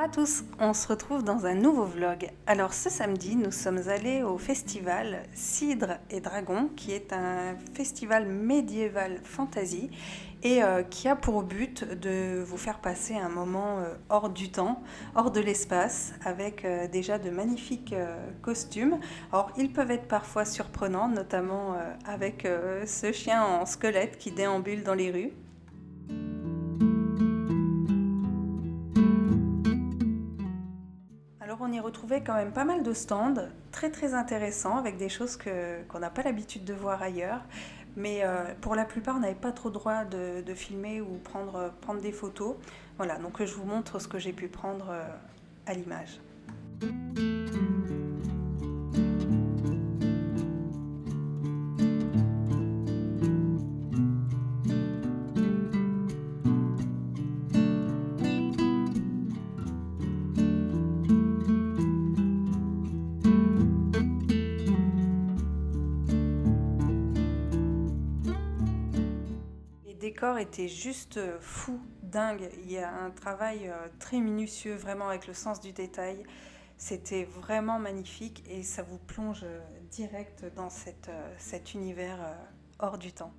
Bonjour à tous, on se retrouve dans un nouveau vlog. Alors ce samedi, nous sommes allés au festival Cidre et Dragon, qui est un festival médiéval fantasy et qui a pour but de vous faire passer un moment hors du temps, hors de l'espace, avec déjà de magnifiques costumes. Alors ils peuvent être parfois surprenants, notamment avec ce chien en squelette qui déambule dans les rues. Alors on y retrouvait quand même pas mal de stands, très intéressants, avec des choses qu'on n'a pas l'habitude de voir ailleurs. Mais pour la plupart, on n'avait pas trop le droit de filmer ou prendre des photos. Voilà, donc je vous montre ce que j'ai pu prendre à l'image. Les décors étaient juste fous, dingues. Il y a un travail très minutieux, vraiment avec le sens du détail. C'était vraiment magnifique et ça vous plonge direct dans cet univers hors du temps.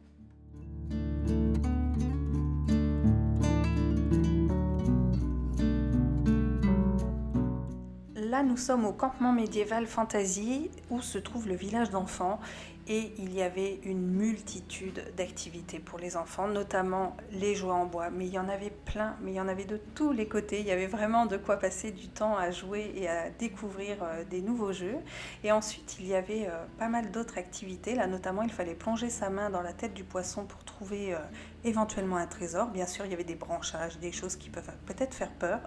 Là, nous sommes au campement médiéval fantasy où se trouve le village d'enfants et il y avait une multitude d'activités pour les enfants, notamment les jouets en bois. Mais il y en avait plein, mais il y en avait de tous les côtés. Il y avait vraiment de quoi passer du temps à jouer et à découvrir des nouveaux jeux. Et ensuite, il y avait pas mal d'autres activités. Là, notamment, il fallait plonger sa main dans la tête du poisson pour trouver éventuellement un trésor. Bien sûr, il y avait des branchages, des choses qui peuvent peut-être faire peur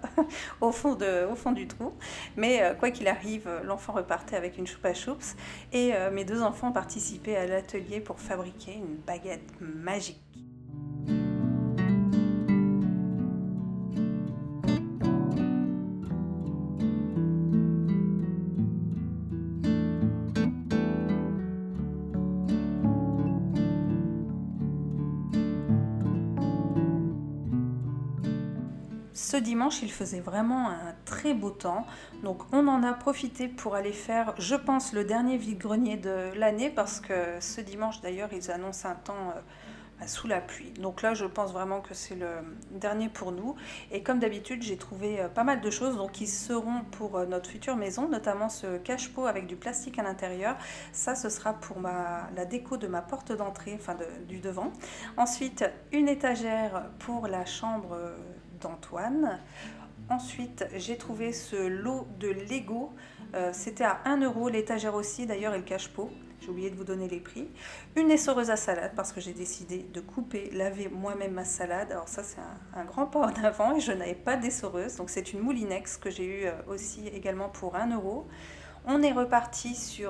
au fond du trou. Mais quoi qu'il arrive, l'enfant repartait avec une choupa choups et mes deux enfants participaient à l'atelier pour fabriquer une baguette magique. Ce dimanche, il faisait vraiment un très beau temps, donc on en a profité pour aller faire, je pense, le dernier vide-grenier de l'année, parce que ce dimanche d'ailleurs, ils annoncent un temps sous la pluie. Donc là, je pense vraiment que c'est le dernier pour nous. Et comme d'habitude, j'ai trouvé pas mal de choses donc qui seront pour notre future maison, notamment ce cache-pot avec du plastique à l'intérieur. Ça, ce sera pour la déco de ma porte d'entrée, enfin du devant. Ensuite, une étagère pour la chambre d'Antoine. Ensuite, j'ai trouvé ce lot de Lego. C'était à 1 € l'étagère aussi, d'ailleurs, et le cache-pot. J'ai oublié de vous donner les prix. Une essoreuse à salade parce que j'ai décidé de couper, laver moi-même ma salade. Alors ça, c'est un grand pas en avant et je n'avais pas d'essoreuse. Donc c'est une Moulinex que j'ai eue aussi également pour 1 €. On est reparti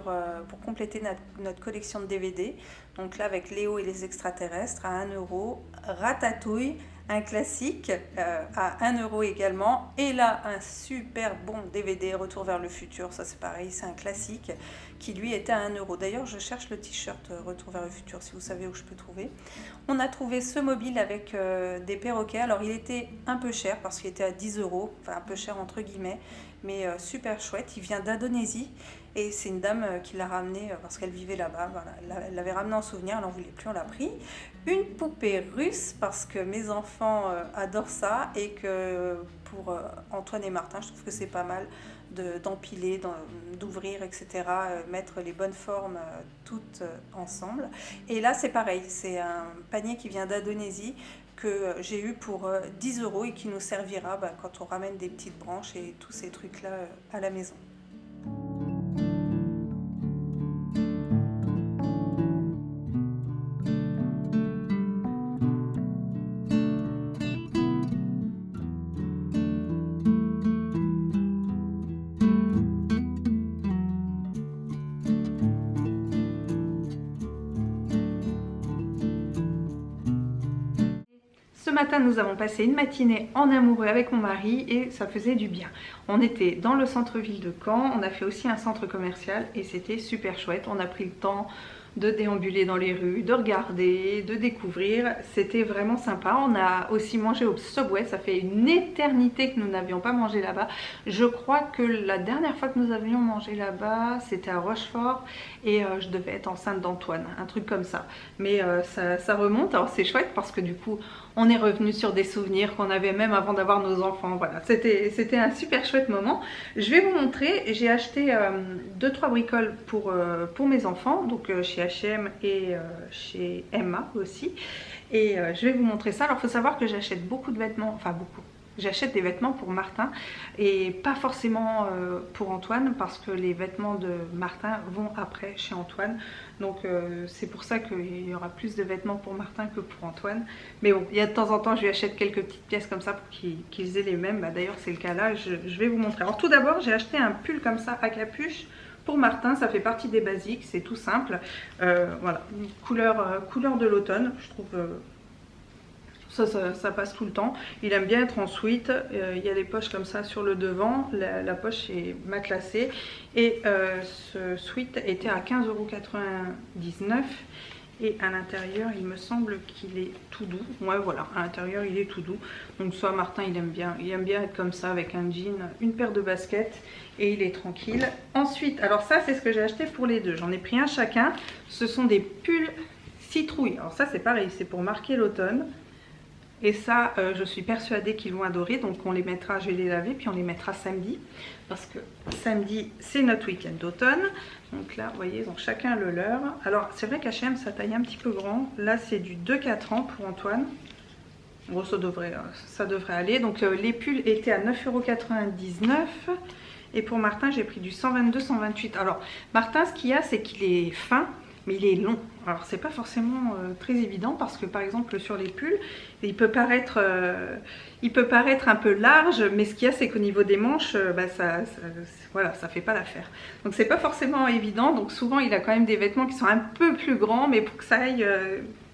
pour compléter notre collection de DVD. Donc là, avec Léo et les extraterrestres à 1 €. Ratatouille, un classique à 1 € également. Et là, un super bon DVD, Retour vers le futur. Ça, c'est pareil, c'est un classique qui lui était à 1 €. D'ailleurs, je cherche le t-shirt Retour vers le futur, si vous savez où je peux trouver. On a trouvé ce mobile avec des perroquets. Alors, il était un peu cher parce qu'il était à 10 €. Enfin, un peu cher entre guillemets, mais super chouette. Il vient d'Indonésie et c'est une dame qui l'a ramené parce qu'elle vivait là-bas. Voilà, elle l'avait ramené en souvenir, elle n'en voulait plus, on l'a pris. Une poupée russe parce que mes enfants adorent ça et que pour Antoine et Martin, je trouve que c'est pas mal d'empiler, d'ouvrir, etc., mettre les bonnes formes toutes ensemble. Et là, c'est pareil, c'est un panier qui vient d'Indonésie que j'ai eu pour 10 € et qui nous servira quand on ramène des petites branches et tous ces trucs-là à la maison. Ce matin, nous avons passé une matinée en amoureux avec mon mari et ça faisait du bien. On était dans le centre-ville de Caen, on a fait aussi un centre commercial et c'était super chouette. On a pris le temps de déambuler dans les rues, de regarder, de découvrir. C'était vraiment sympa. On a aussi mangé au Subway, ça fait une éternité que nous n'avions pas mangé là-bas. Je crois que la dernière fois que nous avions mangé là-bas, c'était à Rochefort et je devais être enceinte d'Antoine, un truc comme ça. Mais ça remonte, alors c'est chouette parce que du coup, on est revenu sur des souvenirs qu'on avait même avant d'avoir nos enfants. Voilà, c'était un super chouette moment. Je vais vous montrer, j'ai acheté 2-3 bricoles pour mes enfants, donc chez H&M et chez Emma aussi. Et je vais vous montrer ça. Alors il faut savoir que j'achète beaucoup de vêtements, enfin beaucoup. J'achète des vêtements pour Martin et pas forcément pour Antoine parce que les vêtements de Martin vont après chez Antoine. Donc c'est pour ça qu'il y aura plus de vêtements pour Martin que pour Antoine. Mais bon, il y a de temps en temps, je lui achète quelques petites pièces comme ça pour qu'ils aient les mêmes. Bah, d'ailleurs, c'est le cas là, je vais vous montrer. Alors tout d'abord, j'ai acheté un pull comme ça à capuche pour Martin. Ça fait partie des basiques, c'est tout simple. Voilà, une couleur de l'automne, je trouve... Ça passe tout le temps. Il aime bien être en sweat. Il y a des poches comme ça sur le devant. La poche est matelassée. Et ce sweat était à 15,99 €. Et à l'intérieur, il me semble qu'il est tout doux. Ouais, voilà, à l'intérieur, il est tout doux. Donc soit Martin, il aime bien être comme ça avec un jean, une paire de baskets. Et il est tranquille. Ensuite, alors ça, c'est ce que j'ai acheté pour les deux. J'en ai pris un chacun. Ce sont des pulls citrouille. Alors ça, c'est pareil, c'est pour marquer l'automne. Et ça, je suis persuadée qu'ils vont adorer. Donc on les mettra, je vais les laver, puis on les mettra samedi. Parce que samedi, c'est notre week-end d'automne. Donc là, vous voyez, ils ont chacun le leur. Alors c'est vrai qu'H&M, ça taille un petit peu grand. Là, c'est du 2-4 ans pour Antoine. Bon, ça devrait aller. Donc les pulls étaient à 9,99 €. Et pour Martin, j'ai pris du 122-128. Alors Martin, ce qu'il y a, c'est qu'il est fin. Mais il est long. Alors c'est pas forcément très évident parce que par exemple sur les pulls, il peut paraître un peu large, mais ce qu'il y a c'est qu'au niveau des manches, voilà, ça fait pas l'affaire. Donc c'est pas forcément évident. Donc souvent il a quand même des vêtements qui sont un peu plus grands, mais pour que ça aille,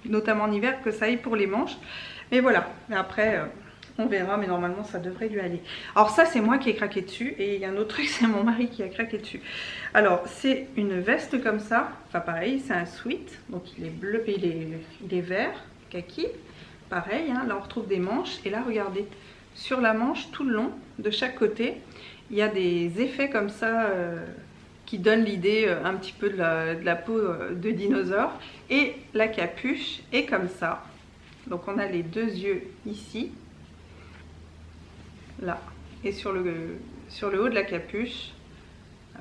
notamment en hiver, que ça aille pour les manches. Mais voilà. Mais après. On verra, mais normalement ça devrait lui aller. Alors ça, c'est moi qui ai craqué dessus. Et il y a un autre truc, c'est mon mari qui a craqué dessus. Alors c'est une veste comme ça. Enfin pareil, c'est un sweat. Donc il est bleu, il est vert, kaki. Pareil, hein, là on retrouve des manches. Et là regardez, sur la manche, tout le long, de chaque côté, il y a des effets comme ça qui donnent l'idée un petit peu de la peau de dinosaure. Et la capuche est comme ça. Donc on a les deux yeux ici. Là, et sur le haut de la capuche,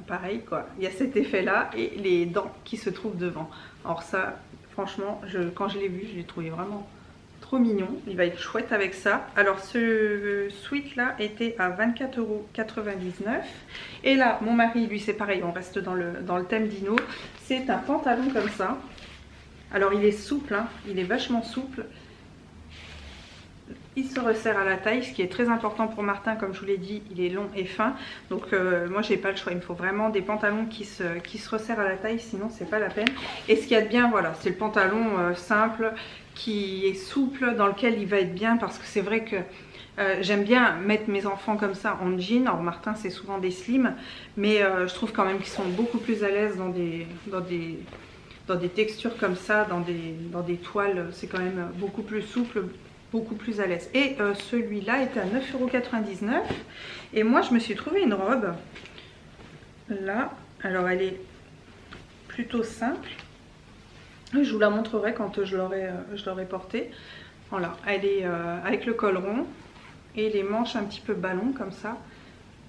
pareil quoi, il y a cet effet là et les dents qui se trouvent devant. Alors ça, franchement, quand je l'ai vu, je l'ai trouvé vraiment trop mignon. Il va être chouette avec ça. Alors ce sweat là était à 24,99 €. Et là, mon mari, lui c'est pareil, on reste dans le thème dino. C'est un pantalon comme ça. Alors il est souple, hein, il est vachement souple. Il se resserre à la taille, ce qui est très important pour Martin, comme je vous l'ai dit, il est long et fin. Donc moi j'ai pas le choix, il me faut vraiment des pantalons qui se resserrent à la taille, sinon c'est pas la peine. Et ce qu'il y a de bien, voilà, c'est le pantalon simple, qui est souple, dans lequel il va être bien, parce que c'est vrai que j'aime bien mettre mes enfants comme ça en jean. Alors Martin c'est souvent des slims, mais je trouve quand même qu'ils sont beaucoup plus à l'aise dans des textures comme ça, dans des toiles, c'est quand même beaucoup plus souple, beaucoup plus à l'aise. Et celui-là était à 9,99 €. Et moi je me suis trouvé une robe là. Alors elle est plutôt simple. Je vous la montrerai quand je l'aurai portée. Voilà, elle est avec le col rond et les manches un petit peu ballon comme ça,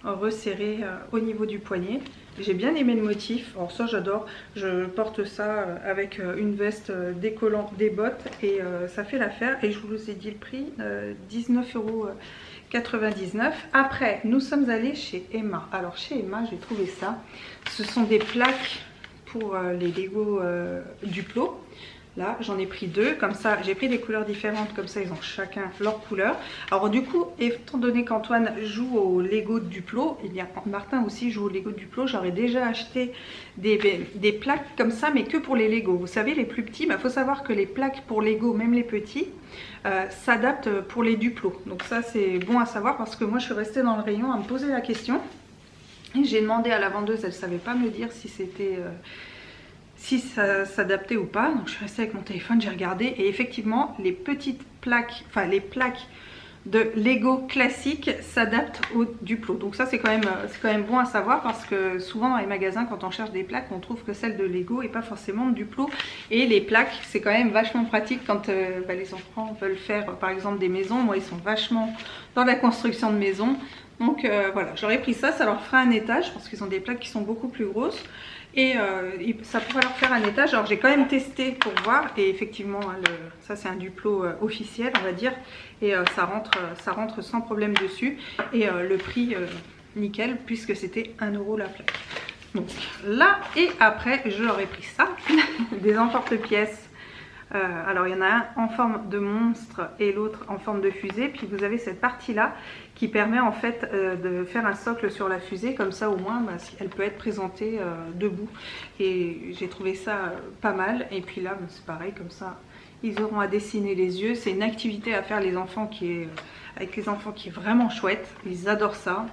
resserrées au niveau du poignet. J'ai bien aimé le motif. Alors ça j'adore. Je porte ça avec une veste, des collants, des bottes et ça fait l'affaire. Et je vous ai dit le prix, 19,99 €. Après nous sommes allés chez Emma. Alors chez Emma j'ai trouvé ça. Ce sont des plaques pour les Lego Duplo. Là j'en ai pris deux, comme ça j'ai pris des couleurs différentes, comme ça ils ont chacun leur couleur. Alors du coup, étant donné qu'Antoine joue au Lego Duplo, il y a Martin aussi joue au Lego Duplo, j'aurais déjà acheté des plaques comme ça, mais que pour les Lego. Vous savez, les plus petits, il faut savoir que les plaques pour Lego, même les petits, s'adaptent pour les Duplo. Donc ça c'est bon à savoir, parce que moi je suis restée dans le rayon à me poser la question. J'ai demandé à la vendeuse, elle ne savait pas me dire si si ça s'adaptait ou pas. Donc je suis restée avec mon téléphone, j'ai regardé et effectivement les petites plaques, enfin les plaques de Lego classique s'adaptent au Duplo. Donc ça c'est quand même bon à savoir parce que souvent dans les magasins quand on cherche des plaques on trouve que celle de Lego et pas forcément de Duplo. Et les plaques c'est quand même vachement pratique quand les enfants veulent faire par exemple des maisons. Moi ils sont vachement dans la construction de maisons. Donc voilà, j'aurais pris ça, ça leur fera un étage parce qu'ils ont des plaques qui sont beaucoup plus grosses. Et ça pourrait leur faire un étage. Alors j'ai quand même testé pour voir et effectivement ça c'est un Duplo officiel on va dire et ça rentre sans problème dessus et le prix nickel puisque c'était 1 € la plaque. Donc là et après je leur ai pris ça, des emporte-pièces. Alors il y en a un en forme de monstre et l'autre en forme de fusée. Puis vous avez cette partie là qui permet en fait de faire un socle sur la fusée. Comme ça au moins elle peut être présentée debout. Et j'ai trouvé ça pas mal. Et puis là c'est pareil comme ça. Ils auront à dessiner les yeux. C'est une activité à faire avec les enfants qui est vraiment chouette. Ils adorent ça.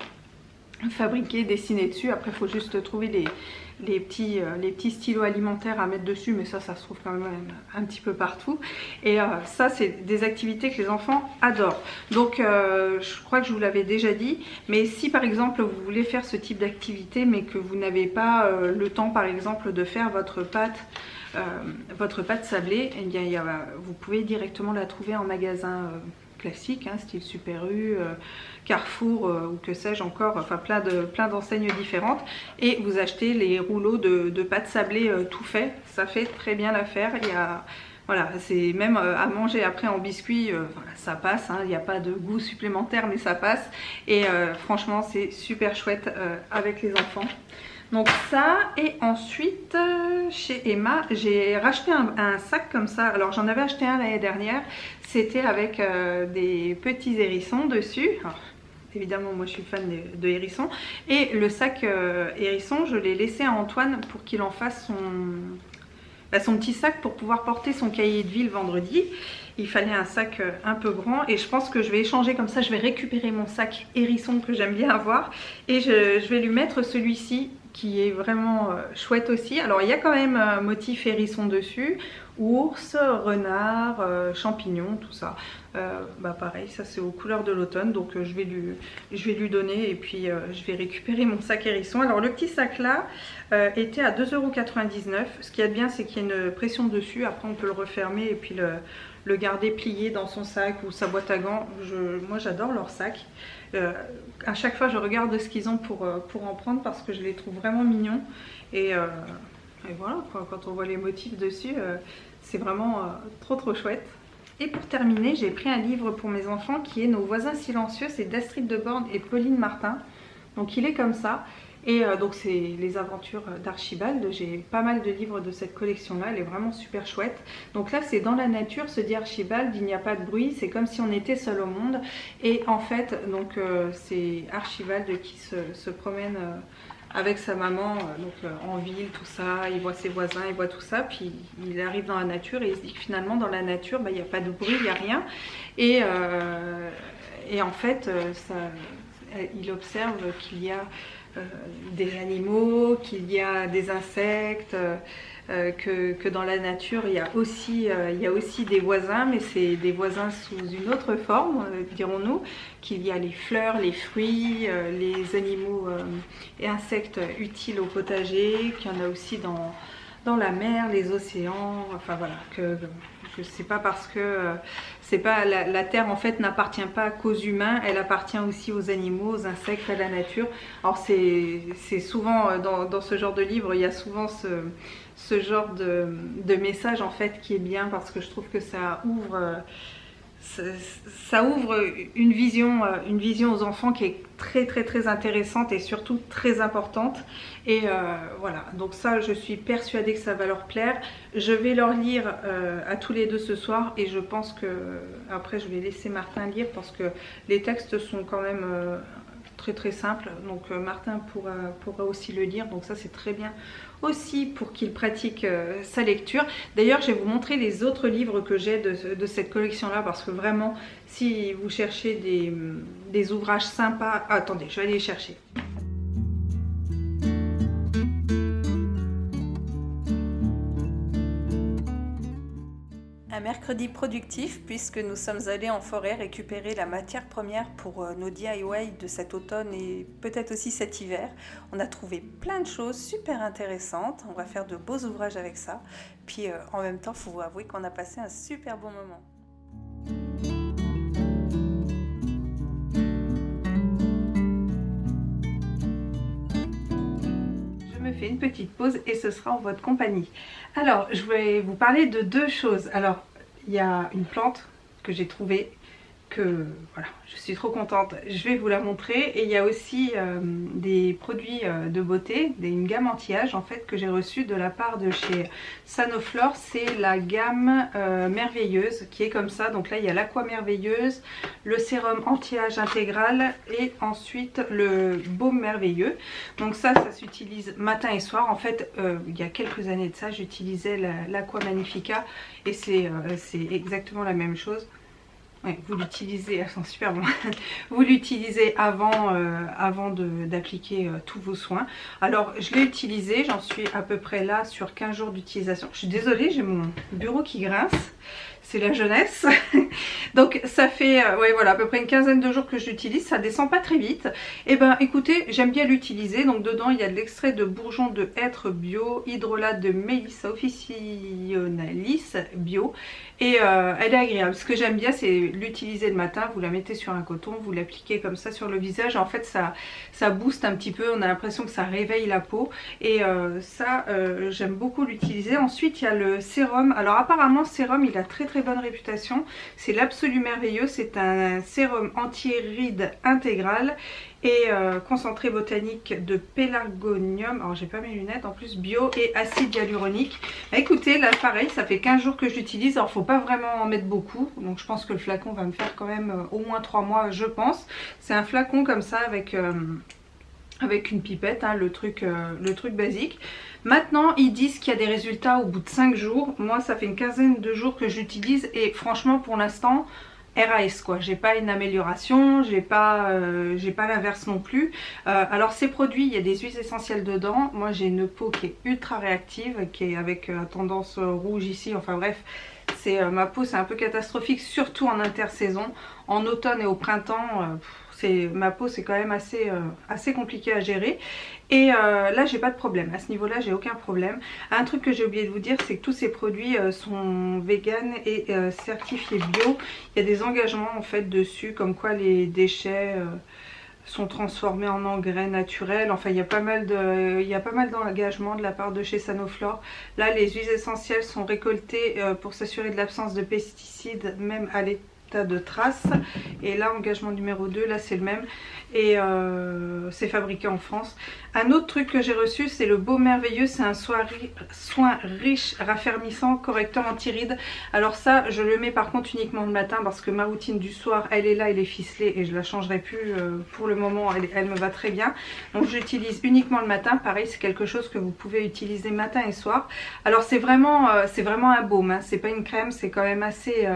Fabriquer, dessiner dessus. Après il faut juste trouver les petits stylos alimentaires à mettre dessus, mais ça se trouve quand même un petit peu partout. Et ça c'est des activités que les enfants adorent. Donc je crois que je vous l'avais déjà dit, mais si par exemple vous voulez faire ce type d'activité mais que vous n'avez pas le temps par exemple de faire votre pâte sablée, eh bien, vous pouvez directement la trouver en magasin classique, hein, style Super U, Carrefour ou que sais-je encore, enfin plein d'enseignes différentes, et vous achetez les rouleaux de pâte sablée tout fait. Ça fait très bien l'affaire. Voilà, c'est même à manger après en biscuit, voilà, ça passe, hein, il n'y a pas de goût supplémentaire mais ça passe et franchement c'est super chouette avec les enfants. Donc ça, et ensuite chez Emma j'ai racheté un sac comme ça. Alors j'en avais acheté un l'année dernière, c'était avec des petits hérissons dessus. Alors, évidemment moi je suis fan de hérissons, et le sac hérisson je l'ai laissé à Antoine pour qu'il en fasse son petit sac pour pouvoir porter son cahier de ville vendredi. Il fallait un sac un peu grand et je pense que je vais échanger comme ça. Je vais récupérer mon sac hérisson que j'aime bien avoir et je vais lui mettre celui-ci qui est vraiment chouette aussi. Alors il y a quand même un motif hérisson dessus, ours, renard, champignons, tout ça. Pareil, ça c'est aux couleurs de l'automne, donc je vais lui donner et puis je vais récupérer mon sac hérisson. Alors le petit sac là était à 2,99 €. Ce qu'il y a de bien c'est qu'il y a une pression dessus, après on peut le refermer et puis le garder plié dans son sac ou sa boîte à gants. Moi j'adore leur sac. À chaque fois je regarde ce qu'ils ont pour en prendre parce que je les trouve vraiment mignons et voilà quoi, quand on voit les motifs dessus c'est vraiment trop chouette. Et pour terminer j'ai pris un livre pour mes enfants qui est Nos voisins silencieux, c'est d'Astrid Deborn et Pauline Martin. Donc il est comme ça. Et donc c'est les aventures d'Archibald. J'ai pas mal de livres de cette collection là, elle est vraiment super chouette. Donc là c'est dans la nature, se dit Archibald, il n'y a pas de bruit, c'est comme si on était seul au monde. Et en fait donc c'est Archibald qui se promène avec sa maman en ville, tout ça, il voit ses voisins, il voit tout ça, puis il arrive dans la nature et il se dit que finalement dans la nature il n'y a pas de bruit, il n'y a rien. Et en fait il observe qu'il y a des animaux, qu'il y a des insectes, que dans la nature il y a aussi des voisins, mais c'est des voisins sous une autre forme, dirons-nous, qu'il y a les fleurs, les fruits, les animaux et insectes utiles au potager, qu'il y en a aussi dans la mer, les océans, enfin voilà, que c'est pas parce que la terre en fait n'appartient pas qu'aux humains, elle appartient aussi aux animaux, aux insectes, à la nature. Alors c'est souvent dans ce genre de livre, il y a souvent ce genre de message en fait qui est bien parce que je trouve que ça ouvre une vision aux enfants qui est très intéressante et surtout très importante. Et voilà, donc ça je suis persuadée que ça va leur plaire. Je vais leur lire à tous les deux ce soir et je pense que après je vais laisser Martin lire parce que les textes sont quand même très simples, donc Martin pourra aussi le lire, donc ça c'est très bien aussi pour qu'il pratique sa lecture. D'ailleurs je vais vous montrer les autres livres que j'ai de cette collection là parce que vraiment si vous cherchez des ouvrages sympas, attendez je vais aller les chercher. mercredi productif puisque nous sommes allés en forêt récupérer la matière première pour nos DIY de cet automne et peut-être aussi cet hiver. On a trouvé plein de choses super intéressantes, on va faire de beaux ouvrages avec ça. Puis en même temps, il faut vous avouer qu'on a passé un super bon moment. Je me fais une petite pause et ce sera en votre compagnie. Alors, je vais vous parler de deux choses. Alors, il y a une plante que j'ai trouvée, que voilà, je suis trop contente, je vais vous la montrer. Et il y a aussi des produits de beauté, une gamme anti-âge en fait que j'ai reçue de la part de chez Sanoflore. C'est la gamme merveilleuse qui est comme ça. Donc là il y a l'aqua merveilleuse, le sérum anti-âge intégral et ensuite le baume merveilleux. Donc ça s'utilise matin et soir. En fait il y a quelques années de ça j'utilisais l'aqua magnifica et c'est exactement la même chose. Ouais, vous l'utilisez, elles sont super bonnes. Vous l'utilisez avant d'appliquer tous vos soins. Alors je l'ai utilisé, j'en suis à peu près là sur 15 jours d'utilisation. Je suis désolée, j'ai mon bureau qui grince. C'est la jeunesse. Donc ça fait ouais, voilà, à peu près une quinzaine de jours que je l'utilise, ça descend pas très vite. Et ben écoutez, j'aime bien l'utiliser. Donc dedans il y a de l'extrait de bourgeon de hêtre bio, hydrolat de Melissa officinalis bio. Et elle est agréable. Ce que j'aime bien c'est l'utiliser le matin, vous la mettez sur un coton, vous l'appliquez comme ça sur le visage. En fait ça booste un petit peu, on a l'impression que ça réveille la peau. Et ça j'aime beaucoup l'utiliser. Ensuite il y a le sérum. Alors apparemment ce sérum il a très bonne réputation, c'est l'Absolu Merveilleux, c'est un sérum anti-rides intégral et concentré botanique de pélargonium, alors j'ai pas mes lunettes, en plus bio et acide hyaluronique. Écoutez, là pareil, ça fait 15 jours que je l'utilise, alors faut pas vraiment en mettre beaucoup, donc je pense que le flacon va me faire quand même au moins 3 mois je pense. C'est un flacon comme ça avec une pipette, hein, le truc basique. Maintenant ils disent qu'il y a des résultats au bout de 5 jours. Moi ça fait une quinzaine de jours que j'utilise et franchement pour l'instant RAS quoi, j'ai pas une amélioration, j'ai pas l'inverse non plus. Alors ces produits, il y a des huiles essentielles dedans. Moi j'ai une peau qui est ultra réactive, qui est avec tendance rouge ici, enfin bref. Ma peau c'est un peu catastrophique, surtout en intersaison. En automne et au printemps, ma peau c'est quand même assez compliqué à gérer. Et là j'ai pas de problème, à ce niveau là j'ai aucun problème. Un truc que j'ai oublié de vous dire, c'est que tous ces produits sont vegan et certifiés bio. Il y a des engagements en fait dessus, comme quoi les déchets sont transformés en engrais naturels. Enfin il y a pas mal d'engagements de la part de chez Sanoflore. Là les huiles essentielles sont récoltées pour s'assurer de l'absence de pesticides même à l'état de traces. Et là engagement numéro 2, là c'est le même et c'est fabriqué en France. Un autre truc que j'ai reçu, c'est le baume merveilleux, c'est un soin riche, raffermissant, correcteur anti-rides. Alors ça je le mets par contre uniquement le matin parce que ma routine du soir elle est là, elle est ficelée et je la changerai plus pour le moment, elle me va très bien. Donc j'utilise uniquement le matin. Pareil, c'est quelque chose que vous pouvez utiliser matin et soir. Alors c'est vraiment un baume, hein. C'est pas une crème, c'est quand même assez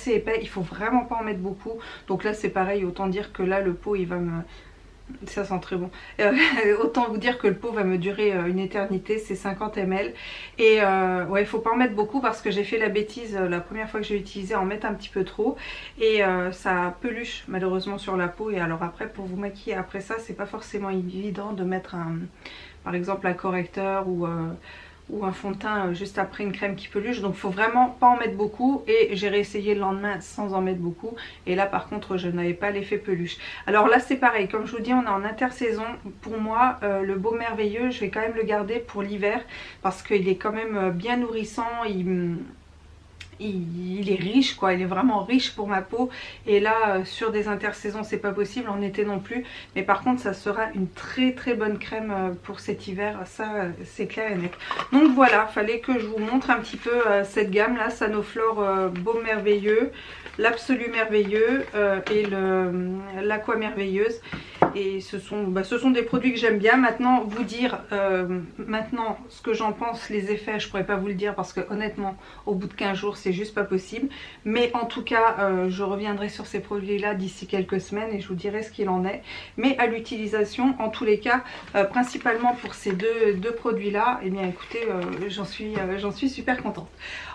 épais, il faut vraiment pas en mettre beaucoup. Donc là c'est pareil, autant dire que là le pot il va me... Ça sent très bon. Autant vous dire que le pot va me durer une éternité, c'est 50 ml. Et ouais, il faut pas en mettre beaucoup parce que j'ai fait la bêtise la première fois que j'ai utilisé en mettre un petit peu trop. Et ça peluche malheureusement sur la peau. Et alors après pour vous maquiller après ça, c'est pas forcément évident de mettre par exemple un correcteur ou un fond de teint juste après une crème qui peluche. Donc faut vraiment pas en mettre beaucoup. Et j'ai réessayé le lendemain sans en mettre beaucoup. Et là par contre je n'avais pas l'effet peluche. Alors là c'est pareil, comme je vous dis on est en intersaison. Pour moi le baume merveilleux je vais quand même le garder pour l'hiver. Parce qu'il est quand même bien nourrissant. Il est riche quoi, il est vraiment riche pour ma peau. Et là sur des intersaisons c'est pas possible, en été non plus. Mais par contre ça sera une très bonne crème pour cet hiver, ça c'est clair et net. Donc voilà, fallait que je vous montre un petit peu cette gamme là, Sanoflore baume merveilleux, l'Absolu merveilleux et l'Aqua merveilleuse. Et ce sont des produits que j'aime bien. Maintenant, vous dire maintenant ce que j'en pense, les effets, je pourrais pas vous le dire parce que honnêtement, au bout de 15 jours, c'est juste pas possible. Mais en tout cas, je reviendrai sur ces produits-là d'ici quelques semaines et je vous dirai ce qu'il en est. Mais à l'utilisation, en tous les cas, principalement pour ces deux produits-là, eh bien écoutez, j'en suis super contente.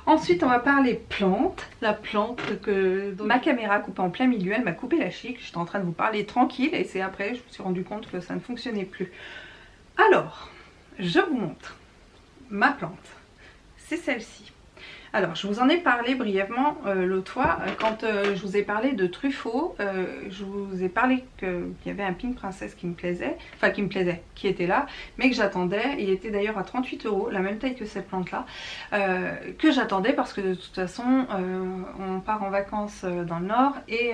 Ensuite, on va parler plantes. La plante que ma caméra coupe en plein milieu, elle m'a coupé la chic. J'étais en train de vous parler tranquille et c'est après, je me suis rendu compte que ça ne fonctionnait plus. Alors, je vous montre ma plante. C'est celle-ci. Alors, je vous en ai parlé brièvement l'autre fois, quand je vous ai parlé de Truffaut, je vous ai parlé qu'il y avait un Pink Princess qui me plaisait, qui était là, mais que j'attendais. Il était d'ailleurs à 38 €, la même taille que cette plante-là, que j'attendais parce que de toute façon, on part en vacances dans le Nord et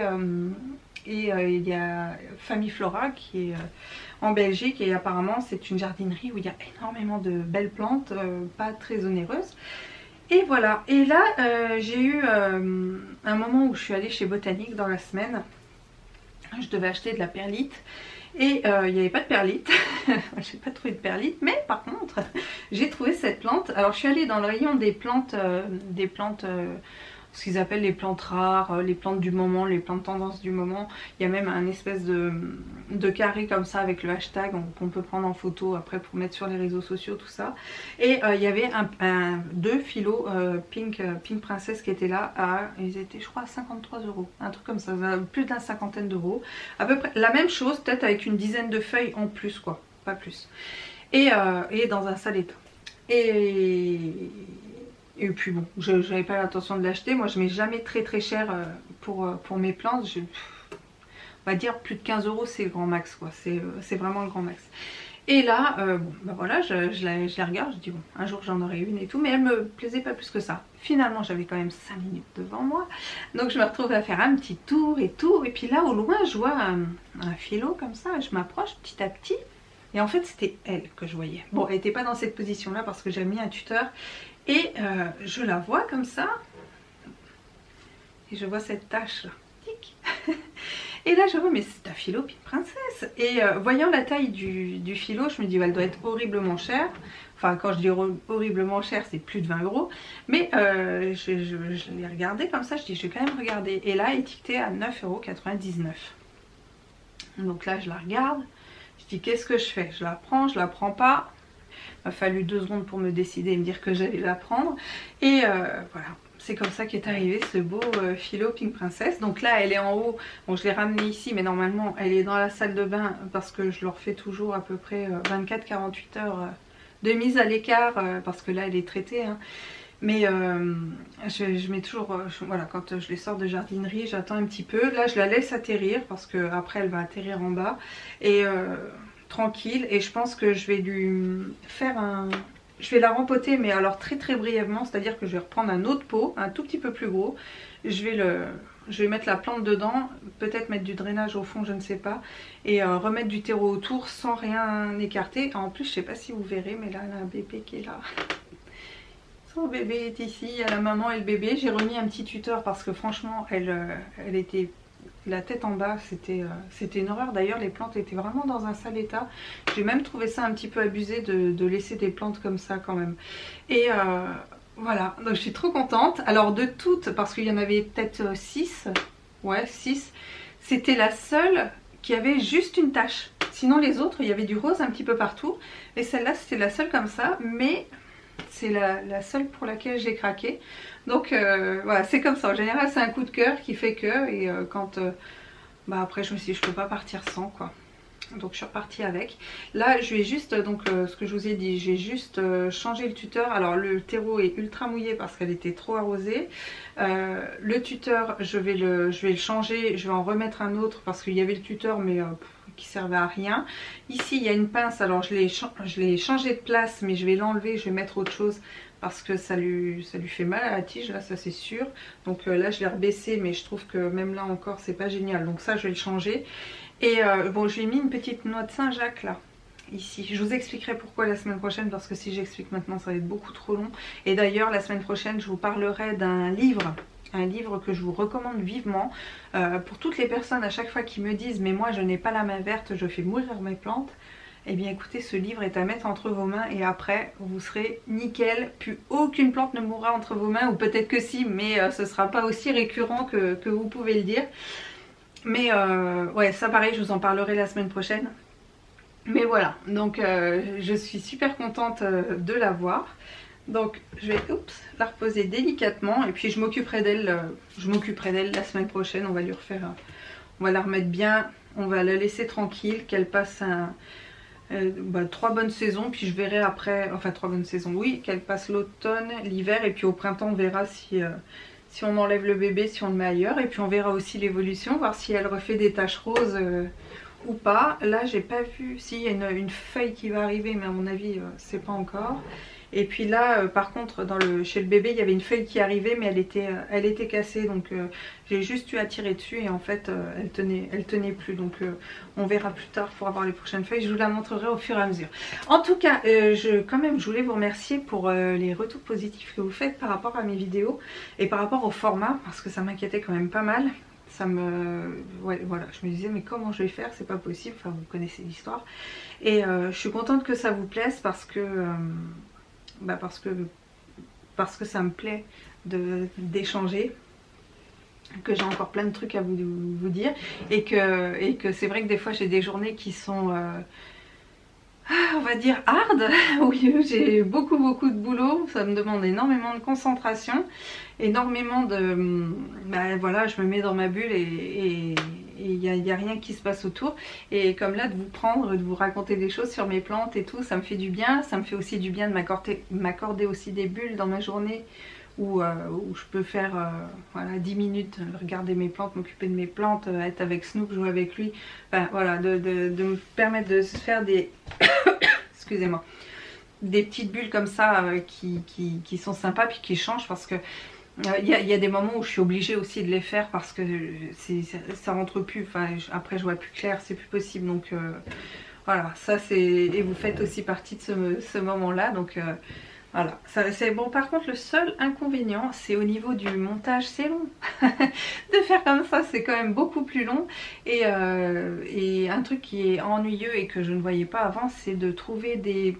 il y a Famille Flora qui est en Belgique et apparemment c'est une jardinerie où il y a énormément de belles plantes, pas très onéreuses. Et voilà, et là j'ai eu un moment où je suis allée chez Botanique dans la semaine. Je devais acheter de la perlite et il n'y avait pas de perlite. J'ai pas trouvé de perlite, mais par contre j'ai trouvé cette plante. Alors je suis allée dans le rayon des plantes, ce qu'ils appellent les plantes rares, les plantes du moment, les plantes tendance du moment. Il y a même un espèce de carré comme ça avec le hashtag qu'on peut prendre en photo après pour mettre sur les réseaux sociaux, tout ça. Et il y avait deux philos Pink Princess qui étaient là, ils étaient je crois à 53 €, un truc comme ça, plus d'une cinquantaine d'euros. À peu près la même chose, peut-être avec une dizaine de feuilles en plus quoi, pas plus. Et dans un sale état. Et puis bon, je n'avais pas l'intention de l'acheter. Moi je mets jamais très cher pour mes plantes. On va dire plus de 15 € c'est le grand max quoi. C'est vraiment le grand max. Et là, bon, bah voilà, je la regarde, je dis bon, un jour j'en aurai une et tout, mais elle me plaisait pas plus que ça. Finalement j'avais quand même 5 minutes devant moi, donc je me retrouve à faire un petit tour et tout. Et puis là au loin je vois un filot comme ça, je m'approche petit à petit. Et en fait c'était elle que je voyais. Bon, elle n'était pas dans cette position là parce que j'ai mis un tuteur. Et je la vois comme ça. Et je vois cette tache là. Tic. Et là je vois mais c'est un philo Pink Princess. Et voyant la taille du philo, je me dis elle doit être horriblement chère. Enfin quand je dis horriblement cher c'est plus de 20 €. Mais je l'ai regardée comme ça, je dis je vais quand même regarder. Et là étiquetée à 9,99 €. Donc là je la regarde. Je dis qu'est-ce que je fais? Je la prends, je la prends pas? Il m'a fallu 2 secondes pour me décider et me dire que j'allais la prendre. Et voilà, c'est comme ça qu'est arrivé ce beau philo Pink Princess. Donc là elle est en haut, bon je l'ai ramenée ici mais normalement elle est dans la salle de bain parce que je leur fais toujours à peu près 24-48 heures de mise à l'écart parce que là elle est traitée hein. Mais je mets toujours, voilà, quand je les sors de jardinerie j'attends un petit peu. Là je la laisse atterrir parce que après elle va atterrir en bas et tranquille. Et je pense que je vais lui faire je vais la rempoter mais alors très brièvement, c'est à dire que je vais reprendre un autre pot un tout petit peu plus gros. Je vais mettre la plante dedans, peut-être mettre du drainage au fond, je ne sais pas, et remettre du terreau autour sans rien écarter. En plus je sais pas si vous verrez mais là elle a un bébé qui est là. Son bébé est ici, il y a la maman et le bébé. J'ai remis un petit tuteur parce que franchement elle était la tête en bas, c'était une horreur. D'ailleurs les plantes étaient vraiment dans un sale état. J'ai même trouvé ça un petit peu abusé de laisser des plantes comme ça quand même. Et voilà, donc je suis trop contente. Alors de toutes, parce qu'il y en avait peut-être 6, ouais 6, c'était la seule qui avait juste une tache. Sinon les autres il y avait du rose un petit peu partout. Et celle-là c'était la seule comme ça, mais c'est la seule pour laquelle j'ai craqué. Donc voilà, c'est comme ça. En général c'est un coup de cœur qui fait que, et quand bah après je me suis dit je peux pas partir sans quoi. Donc je suis repartie avec. Là je vais juste, donc ce que je vous ai dit, j'ai juste changé le tuteur. Alors le terreau est ultra mouillé parce qu'elle était trop arrosée. Le tuteur je vais le changer, je vais en remettre un autre parce qu'il y avait le tuteur mais qui servait à rien. Ici il y a une pince, alors je l'ai changé de place mais je vais l'enlever, je vais mettre autre chose parce que ça lui fait mal à la tige là, ça c'est sûr. Donc là je l'ai rebaissé mais je trouve que même là encore c'est pas génial, donc ça je vais le changer. Et bon je lui ai mis une petite noix de Saint-Jacques là, ici. Je vous expliquerai pourquoi la semaine prochaine parce que si j'explique maintenant ça va être beaucoup trop long. Et d'ailleurs la semaine prochaine je vous parlerai d'un livre un livre que je vous recommande vivement. Pour toutes les personnes à chaque fois qui me disent mais moi je n'ai pas la main verte, je fais mourir mes plantes. Eh bien écoutez, ce livre est à mettre entre vos mains et après vous serez nickel, plus aucune plante ne mourra entre vos mains, ou peut-être que si, mais ce sera pas aussi récurrent que vous pouvez le dire. Mais ouais, ça pareil, je vous en parlerai la semaine prochaine. Mais voilà, donc je suis super contente de la voir. Donc je vais la reposer délicatement et puis je m'occuperai d'elle la semaine prochaine. On va lui refaire, on va la remettre bien, on va la laisser tranquille, qu'elle passe 3 bonnes saisons, puis je verrai après, enfin 3 bonnes saisons, oui, qu'elle passe l'automne, l'hiver, et puis au printemps on verra si on enlève le bébé, si on le met ailleurs, et puis on verra aussi l'évolution, voir si elle refait des taches roses ou pas. Là j'ai pas vu, si il y a une feuille qui va arriver, mais à mon avis c'est pas encore. Et puis là par contre chez le bébé il y avait une feuille qui arrivait, mais elle était cassée, donc j'ai juste eu à tirer dessus et en fait elle tenait plus, donc on verra plus tard pour avoir les prochaines feuilles, je vous la montrerai au fur et à mesure. En tout cas quand même je voulais vous remercier pour les retours positifs que vous faites par rapport à mes vidéos et par rapport au format, parce que ça m'inquiétait quand même pas mal. Ouais, voilà, je me disais mais comment je vais faire, c'est pas possible, enfin vous connaissez l'histoire. Et je suis contente que ça vous plaise parce que parce que ça me plaît d'échanger, que j'ai encore plein de trucs à vous dire, et que c'est vrai que des fois j'ai des journées qui sont on va dire hard, oui, j'ai beaucoup de boulot, ça me demande énormément de concentration, énormément de... voilà, je me mets dans ma bulle et il n'y a rien qui se passe autour. Et comme là, de vous prendre, de vous raconter des choses sur mes plantes et tout, ça me fait du bien. Ça me fait aussi du bien de m'accorder aussi des bulles dans ma journée où je peux faire voilà, 10 minutes, regarder mes plantes, m'occuper de mes plantes, être avec Snoop, jouer avec lui. Enfin, voilà, de me permettre de se faire des... excusez-moi, des petites bulles comme ça qui sont sympas puis qui changent, parce que il y a des moments où je suis obligée aussi de les faire parce que ça rentre plus, enfin après je vois plus clair, c'est plus possible, donc voilà, ça c'est... Et vous faites aussi partie de ce moment là, donc voilà, c'est bon. Par contre le seul inconvénient c'est au niveau du montage, c'est long. De faire comme ça c'est quand même beaucoup plus long, et un truc qui est ennuyeux et que je ne voyais pas avant, c'est de trouver des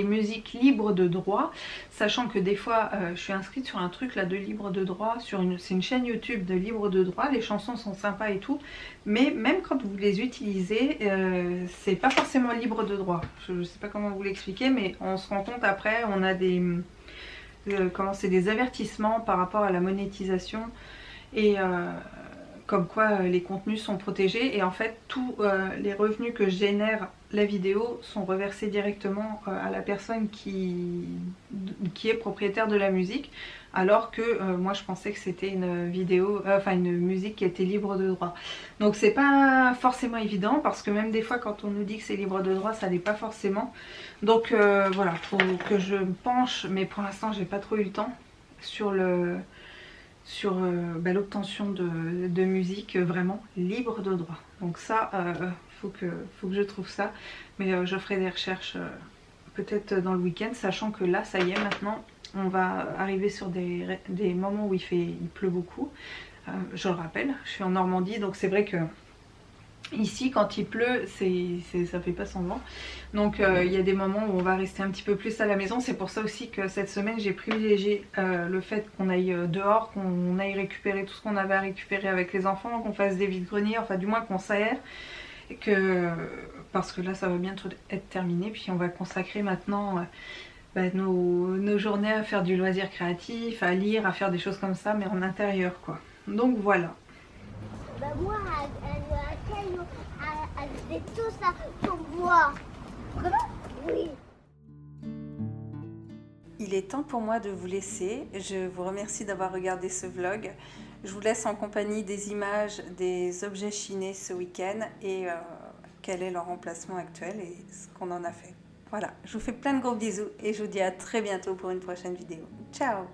musiques libres de droit, sachant que des fois je suis inscrite sur un truc là de libre de droit, c'est une chaîne YouTube de libre de droit, les chansons sont sympas et tout, mais même quand vous les utilisez c'est pas forcément libre de droit. Je sais pas comment vous l'expliquer, mais on se rend compte après, on a des des avertissements par rapport à la monétisation, et comme quoi les contenus sont protégés, et en fait tous les revenus que génère la vidéo sont reversés directement à la personne qui est propriétaire de la musique, alors que moi je pensais que c'était une vidéo, une musique qui était libre de droit. Donc c'est pas forcément évident, parce que même des fois quand on nous dit que c'est libre de droit, ça n'est pas forcément. Donc voilà, faut que je me penche, mais pour l'instant j'ai pas trop eu le temps sur l'obtention de musique vraiment libre de droit. Donc ça, faut que je trouve ça, mais je ferai des recherches peut-être dans le week-end, sachant que là ça y est, maintenant on va arriver sur des moments où il pleut beaucoup. Je le rappelle, je suis en Normandie, donc c'est vrai que ici quand il pleut ça fait pas semblant, donc il y a des moments où on va rester un petit peu plus à la maison. C'est pour ça aussi que cette semaine j'ai privilégié le fait qu'on aille dehors, qu'on aille récupérer tout ce qu'on avait à récupérer avec les enfants, qu'on fasse des vides-greniers, enfin du moins qu'on s'aère, parce que là ça va bientôt être terminé, puis on va consacrer maintenant nos journées à faire du loisir créatif, à lire, à faire des choses comme ça, mais en intérieur quoi. Donc voilà. Moi, elle fait tout ça pour moi. Oui. Il est temps pour moi de vous laisser. Je vous remercie d'avoir regardé ce vlog. Je vous laisse en compagnie des images des objets chinés ce week-end, et quel est leur emplacement actuel et ce qu'on en a fait. Voilà, je vous fais plein de gros bisous et je vous dis à très bientôt pour une prochaine vidéo. Ciao!